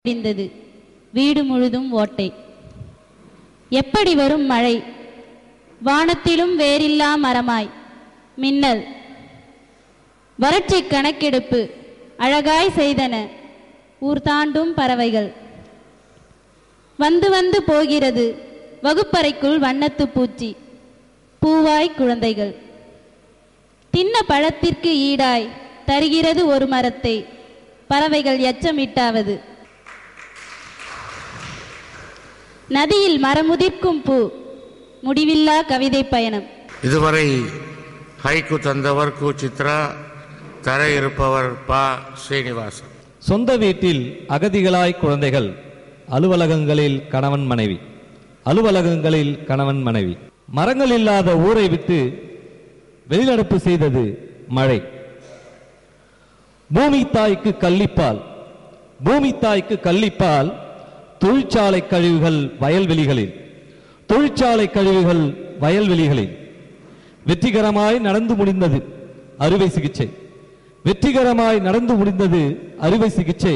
பிந்தது. வீடு முழுதும் ஓட்டை. எப்படி வரும் மழை? வானத்திலும் வேறில்லா மரமாய் மின்னல். வறட்சி கணக்கெடுப்பு அழகாய் செய்தன ஊர் தாண்டும் பறவைகள். வந்து வந்து போகிறது வகுப்பறைக்குள் வண்ணத்து பூச்சி. பூவாய் குழந்தைகள். தின்ன பழத்திற்கு ஈடாய் தருகிறது ஒரு மரத்தை பறவைகள் எச்சமிட்டாவது. நதியில் மரமுதிர்க்கும் பூ. முடிவில்லா கவிதை பயணம். இதுவரை ஹைக்கு தந்தவர் கு சித்ரா, தர இருப்பவர் பா ஸ்ரீனிவாசன். சொந்த வீட்டில் அகதிகளாய் குழந்தைகள், அலுவலகங்களில் கணவன் மனைவி, அலுவலகங்களில் கணவன் மனைவி. மரங்கள் இல்லாத ஊரை விட்டு வெளிநடப்பு செய்தது மழை. பூமி தாய்க்கு கள்ளிப்பால், பூமி தாய்க்கு கள்ளிப்பால். தொழிற்சாலை கழிவுகள் வயல்வெளிகளில், தொழிற்சாலை கழிவுகள் வயல்வெளிகளில். வெற்றிகரமாய் நடந்து முடிந்தது அறுவை சிகிச்சை, வெற்றிகரமாய் நடந்து முடிந்தது அறுவை சிகிச்சை.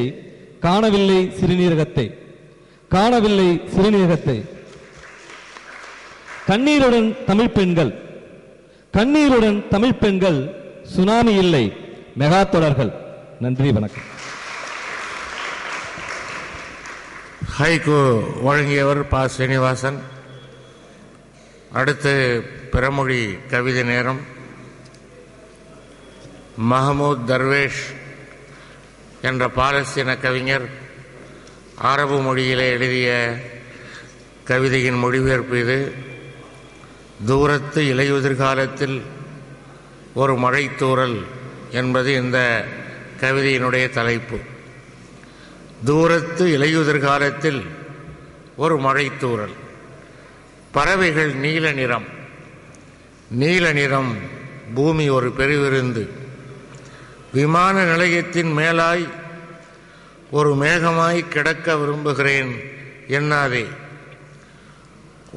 காணவில்லை சிறுநீரகத்தை, காணவில்லை சிறுநீரகத்தை. கண்ணீருடன் தமிழ் பெண்கள், கண்ணீருடன் தமிழ் பெண்கள். சுனாமி இல்லை மெகா தொடர்கள். நன்றி, வணக்கம். ஹைக்கு வழங்கியவர் பா ஸ்ரீனிவாசன். அடுத்து பிறமொழி கவிதை நேரம். மஹமூத் தர்வேஷ் என்ற பாலஸ்தீன கவிஞர் அரபு மொழியிலே எழுதிய கவிதையின் மொழிபெயர்ப்பு இது. தூரத்து இலையுதிர் காலத்தில் ஒரு மழைத்தூறல் என்பது இந்த கவிதையினுடைய தலைப்பு. தூரத்து இலையுதிர் காலத்தில் ஒரு மழைத்தூறல். பறவைகள் நீல நிறம், நீல நிறம். பூமி ஒரு பெருவிருந்து. விமான நிலையத்தின் மேலாய் ஒரு மேகமாய் கிடக்க விரும்புகிறேன் என்னாதே.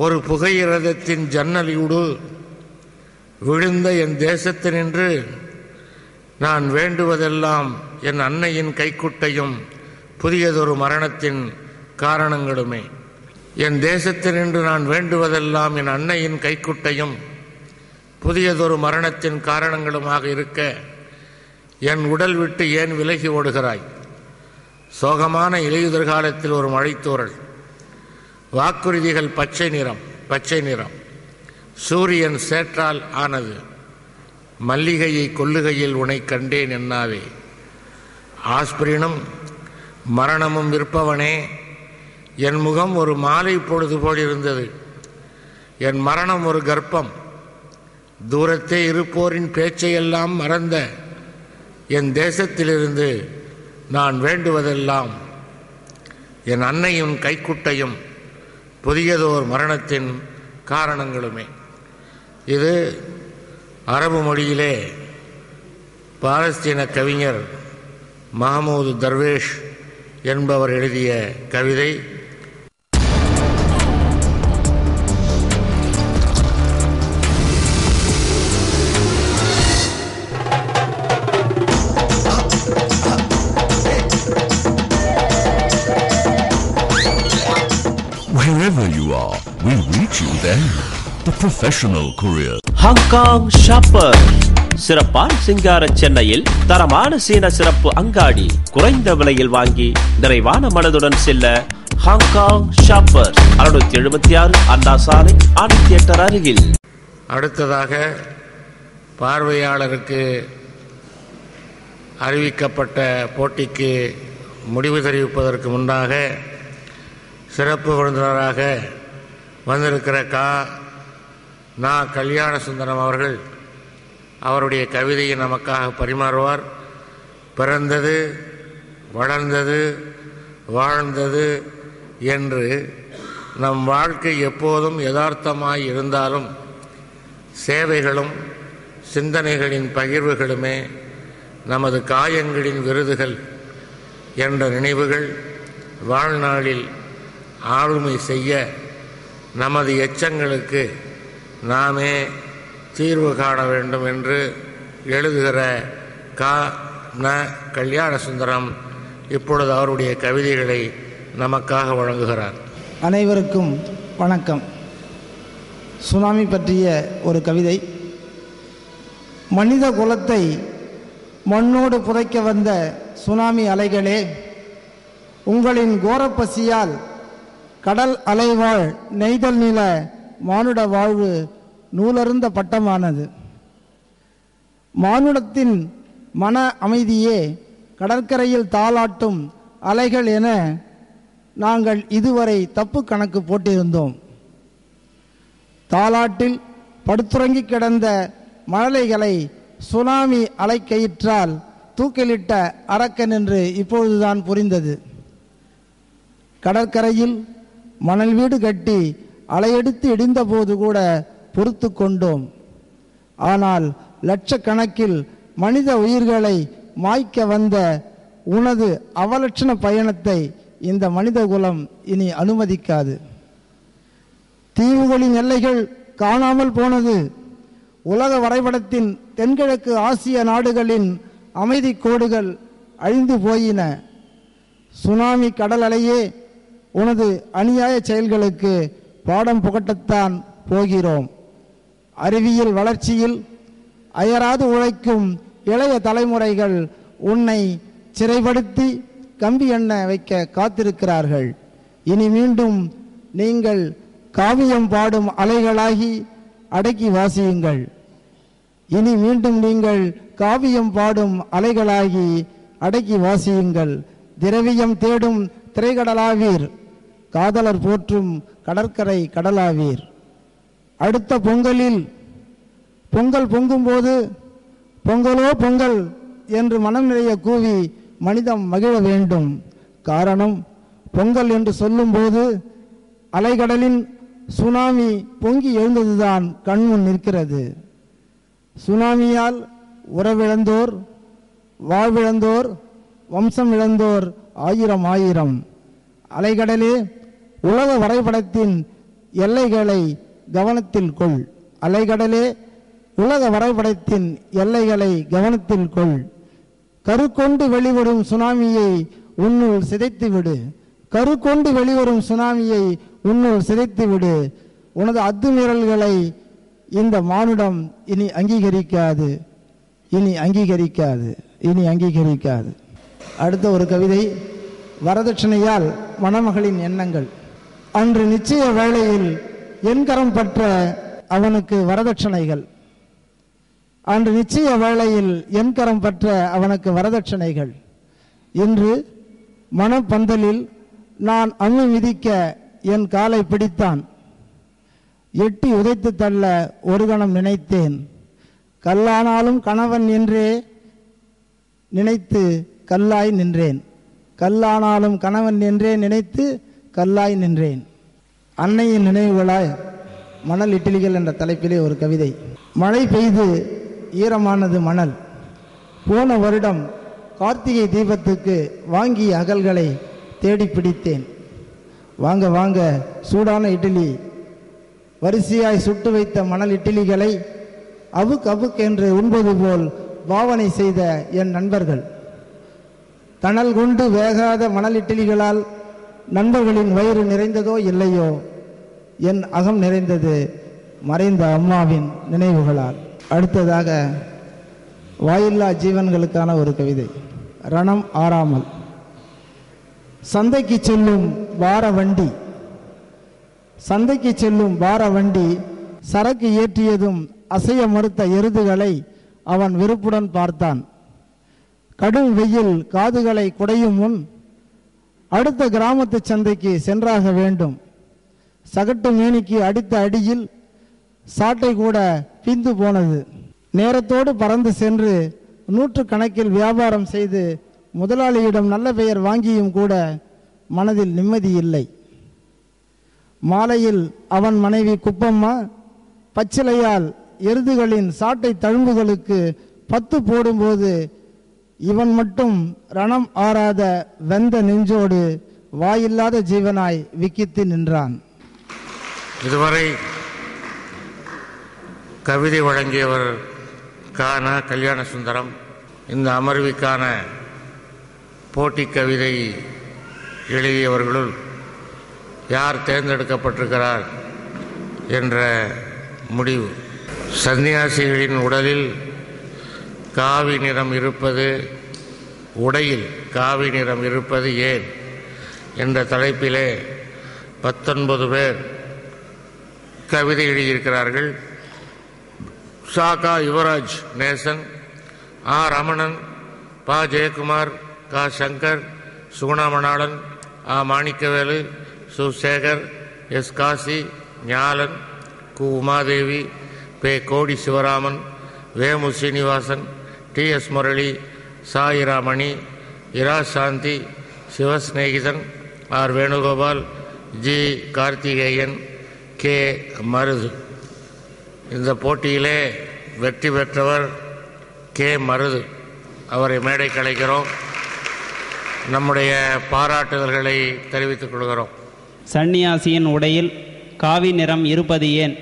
ஒரு புகையிரதத்தின் ஜன்னலியூடு விழுந்த என் தேசத்தினின்று நான் வேண்டுவதெல்லாம் என் அன்னையின் கைக்குட்டையும் புதியதொரு மரணத்தின் காரணங்களுமே. என் தேசத்தினின்று நான் வேண்டுவதெல்லாம் என் அன்னையின் கைக்குட்டையும் புதியதொரு மரணத்தின் காரணங்களுமாக இருக்க என் உடல் விட்டு ஏன் விலகி ஓடுகிறாய்? சோகமான இலையுதிர் காலத்தில் ஒரு மழைத்தூறல். வாக்குறுதிகள் பச்சை நிறம், பச்சை நிறம். சூரியன் சேற்றால் ஆனது. மல்லிகையை கொல்லுகையில் உனை கண்டேன் என்னாவே. ஆஸ்பிரினும் மரணமும் விற்பவனே, என் முகம் ஒரு மாலை பொழுது போல் இருந்தது. என் மரணம் ஒரு கர்ப்பம். தூரத்தே இருப்போரின் பேச்சையெல்லாம் மறந்த என் தேசத்திலிருந்து நான் வேண்டுவதெல்லாம் என் அன்னையும் கைக்குட்டையும் புதியதோர் மரணத்தின் காரணங்களுமே. இது அரபு மொழியிலே பாலஸ்தீன கவிஞர் மஹமூத் தர்வேஷ் என்பவர் எழுதிய கவிதை. Wherever you are, we'll reach you then. The professional courier. Hong Kong shopper. சிறப்பான சிங்கார சென்னையில் தரமான சீன சிறப்பு அங்காடி. குறைந்த விலையில் வாங்கி நிறைவான மனதுடன் செல்ல ஹாங்காங் ஷாப்பர். 676 அண்ணா சாலை, ஆனந்த் தியேட்டர் அருகில். அடுத்ததாக பார்வையாளருக்கு அறிவிக்கப்பட்ட போட்டிக்கு முடிவு தெரிவிப்பதற்கு முன்னாக சிறப்பு விருந்தினராக வந்திருக்கிற கல்யாண சுந்தரம் அவர்கள் அவருடைய கவிதையை நமக்காக பரிமாறுவார். பிறந்தது, வளர்ந்தது, வாழ்ந்தது என்று நம் வாழ்க்கை எப்போதும் யதார்த்தமாய் இருந்தாலும் சேவைகளும் சிந்தனைகளின் பகிர்வுகளுமே நமது காயங்களின் விருதுகள் என்ற நினைவுகள் வாழ்நாளில் ஆளுமை செய்ய நமது எச்சங்களுக்கு நாமே தீர்வு காண வேண்டும் என்று எழுதுகிற கல்யாண சுந்தரம் இப்பொழுது அவருடைய கவிதைகளை நமக்காக வழங்குகிறார். அனைவருக்கும் வணக்கம். சுனாமி பற்றிய ஒரு கவிதை. மனித குலத்தை மண்ணோடு புதைக்க வந்த சுனாமி அலைகளே, உங்களின் கோரப்பசியால் கடல் அலைவாழ் நெய்தல் நில மானுட வாழ்வு நூலருந்த பட்டமானது. மானுடத்தின் மன அமைதியே கடற்கரையில் தாளாட்டும் அலைகள் என நாங்கள் இதுவரை தப்பு கணக்கு போட்டிருந்தோம். தாளாட்டில் படுத்துறங்கி கிடந்த மழலைகளை சுனாமி அலைக்கயிற்றால் தூக்கிலிட்ட அரக்கன் என்று இப்பொழுதுதான் புரிந்தது. கடற்கரையில் மணல் வீடு கட்டி அலையெடுத்து இடிந்தபோது கூட பொறுத்து கொண்டோம். ஆனால் லட்சக்கணக்கில் மனித உயிர்களை மாய்க்க வந்த உனது அவலட்சண பயணத்தை இந்த மனித குலம் இனி அனுமதிக்காது. தீவுகளின் எல்லைகள் காணாமல் போனது. உலக வரைபடத்தின் தென்கிழக்கு ஆசிய நாடுகளின் அமைதி கோடுகள் அழிந்து போயின. சுனாமி கடல் அலையே, உனது அநியாய செயல்களுக்கு பாடம் புகட்டத்தான் போகிறோம். அறிவியல் வளர்ச்சியில் அயராது உழைக்கும் இளைய தலைமுறைகள் உன்னை சிறைப்படுத்தி கம்பி எண்ண வைக்க காத்திருக்கிறார்கள். இனி மீண்டும் நீங்கள் காவியம் பாடும் அலைகளாகி அடக்கி வாசியுங்கள். இனி மீண்டும் நீங்கள் காவியம் பாடும் அலைகளாகி அடக்கி வாசியுங்கள். திரவியம் தேடும் திரைக்கடலாவீர், காதலர் போற்றும் கடற்கரை கடலாவீர். அடுத்த பொங்கலில் பொங்கல் பொங்கும்போது பொங்கலோ பொங்கல் என்று மனம் நிறைய கூவி மனிதம் மகிழ வேண்டும். காரணம், பொங்கல் என்று சொல்லும்போது அலைகடலின் சுனாமி பொங்கி எழுந்ததுதான் கண்முன் நிற்கிறது. சுனாமியால் உறவிழந்தோர், வாழ்விழந்தோர், வம்சம் இழந்தோர் ஆயிரம் ஆயிரம். அலைகடலே, உலக வரைபடத்தின் எல்லைகளை கவனத்தில் கொள். அலைகடலே, உலக வரைபடத்தின் எல்லைகளை கவனத்தில் கொள். கருக்கொண்டு வெளிவரும் சுனாமியை உன்னுள் சிதைத்துவிடு. கருக்கொண்டு வெளிவரும் சுனாமியை உன்னுள் சிதைத்துவிடு. உனது அத்துமீறல்களை இந்த மானுடம் இனி அங்கீகரிக்காது, இனி அங்கீகரிக்காது, இனி அங்கீகரிக்காது. அடுத்த ஒரு கவிதை. வரதட்சணையால் மணமகளின் எண்ணங்கள். அன்று நிச்சய வேளையில் என்கரம் பற்ற அவனுக்கு வரதட்சணைகள். அன்று நிச்சய வேளையில் என்கரம் பற்ற அவனுக்கு வரதட்சணைகள். இன்று மணப்பந்தலில் நான் அம்மி மிதிக்க என் காலை பிடித்தான். எட்டி உதைத்து தள்ள ஒரு கணம் நினைத்தேன். கல்லானாலும் கணவன் என்றே நினைத்து கல்லாய் நின்றேன். கல்லானாலும் கணவன் என்றே நினைத்து கல்லாய் நின்றேன். அன்னையின் நினைவுகளாய் மணல் இட்டிலிகள் என்ற தலைப்பிலே ஒரு கவிதை. மழை பெய்து ஈரமானது மணல். போன வருடம் கார்த்திகை தீபத்துக்கு வாங்கிய அகல்களை தேடி பிடித்தேன். வாங்க வாங்க சூடான இட்லி. வரிசையாய் சுட்டு வைத்த மணல் இட்லிகளை அவுக் அவுக் என்று உண்பது போல் பாவனை செய்த என் நண்பர்கள். தணல் கொண்டு வேகாத மணல் இட்லிகளால் நண்பர்களின் வயிறு நிறைந்ததோ இல்லையோ, என் அகம் நிறைந்தது மறைந்த அம்மாவின் நினைவுகளால். அடுத்ததாக வாயில்லா ஜீவன்களுக்கான ஒரு கவிதை. ரணம் ஆறாமல். சந்தைக்கு செல்லும் வார வண்டி. சந்தைக்கு செல்லும் வார வண்டி சரக்கு ஏற்றியதும் அசைய மறுத்த எருதுகளை அவன் வெறுப்புடன் பார்த்தான். கடும் வெயில் காதுகளை குடையும் முன் அடுத்த கிராமத்து சந்தைக்கு சென்றாக வேண்டும். சகட்டு மேனிக்கு அடித்த அடியில் சாட்டை கூட பிந்து போனது. நேரத்தோடு பறந்து சென்று 100 கணக்கில் வியாபாரம் செய்து முதலாளியிடம் நல்ல பெயர் வாங்கியும் கூட மனதில் நிம்மதி இல்லை. மாலையில் அவன் மனைவி குப்பம்மா பச்சிலையால் எருதுகளின் சாட்டை தழும்புகளுக்கு 10 போடும்போது இவன் மட்டும் ரணம் ஆறாத வெந்த நெஞ்சோடு வாயில்லாத ஜீவனாய் விக்கித்து நின்றான். இதுவரை கவிதை வழங்கியவர் கல்யாண சுந்தரம். இந்த அமர்விற்கான போட்டி கவிதை எழுதியவர்களுள் யார் தேர்ந்தெடுக்கப்பட்டிருக்கிறார் என்ற முடிவு. சன்னியாசிகளின் உடலில் காவி நிறம் இருப்பது, உடையில் காவி நிறம் இருப்பது ஏன் என்ற தலைப்பிலே 19 பேர் கவிதை எழுதியிருக்கிறார்கள். ஷாகா யுவராஜ் நேசன், ஆ ரமணன், பா ஜெயக்குமார், கா சங்கர், சுகுணாமணாளன், ஆ மாணிக்கவேலு, சு சேகர், எஸ் காசி, ஞாலன், கு உமாதேவி, பே கோடி சிவராமன், வேமு சீனிவாசன், டி எஸ் முரளி, சாயிராமணி, இரா Shanthi, Sivasnegithan, R Venugopal, G Karthikeyan, K Marudhu. இந்த போட்டியிலே வெற்றி பெற்றவர் கே மருது. அவரை மேடை கலைக்கிறோம். நம்முடைய பாராட்டுதல்களை தெரிவித்துக் கொள்கிறோம். சன்னியாசியின் உடையில் காவி நிறம் இருப்பது ஏன்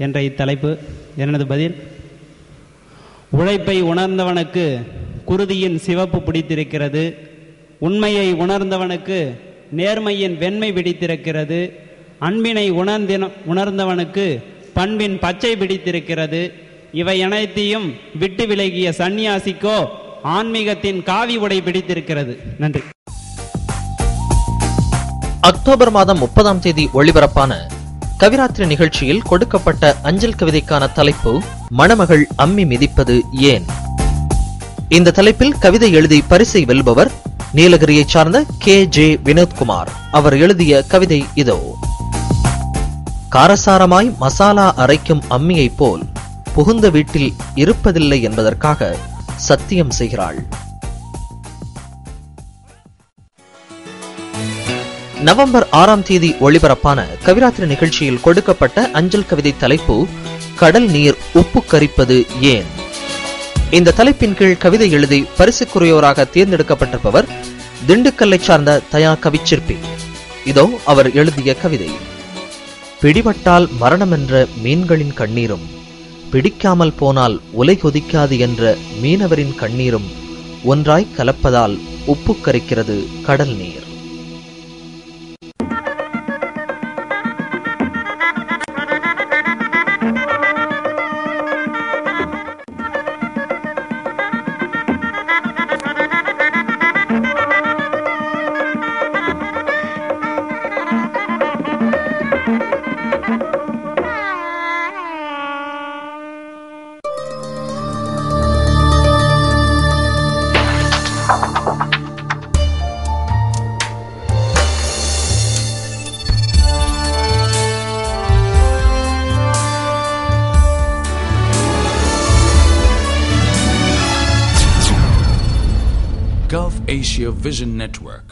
என்ற இத்தலைப்பு. எனது பதில்: உழைப்பை உணர்ந்தவனுக்கு குருதியின் சிவப்பு பிடித்திருக்கிறது, உண்மையை உணர்ந்தவனுக்கு நேர்மையின் வெண்மை பிடித்திருக்கிறது, அன்பினை உணர்ந்தவனுக்கு பண்பின் பச்சை பிடித்திருக்கிறது. இவை அனைத்தையும் விட்டு விலகிய சன்னியாசிக்கோ ஆன்மீகத்தின் காவி உடை பிடித்திருக்கிறது. நன்றி. அக்டோபர் மாதம் 30ஆம் தேதி ஒளிபரப்பான கவிராத்திரி நிகழ்ச்சியில் கொடுக்கப்பட்ட அஞ்சல் கவிதைக்கான தலைப்பு மணமகள் அம்மி மிதிப்பது ஏன். இந்த தலைப்பில் கவிதை எழுதி பரிசை வெல்பவர் நீலகிரியைச் சார்ந்த KJ வினோத்குமார். அவர் எழுதிய கவிதை இதோ. காரசாரமாய் மசாலா அரைக்கும் அம்மியைப் போல் புகுந்த வீட்டில் இருப்பதில்லை என்பதற்காக சத்தியம் செய்கிறாள். நவம்பர் 6ஆம் தேதி ஒளிபரப்பான கவிராத்திரி நிகழ்ச்சியில் கொடுக்கப்பட்ட அஞ்சல் கவிதை தலைப்பு கடல் நீர் உப்பு கரிப்பது ஏன். இந்த தலைப்பின் கீழ் கவிதை எழுதி பரிசுக்குரியவராக தேர்ந்தெடுக்கப்பட்டிருப்பவர் திண்டுக்கல்லை சார்ந்த தயா கவிச்சிற்பி. இதோ அவர் எழுதிய கவிதை. பிடிபட்டால் மரணம் என்ற மீன்களின் கண்ணீரும், பிடிக்காமல் போனால் உலை கொதிக்காது என்ற மீனவரின் கண்ணீரும் ஒன்றாய் கலப்பதால் உப்பு கரிக்கிறது கடல் நீர். Gulf Asia Vision Network.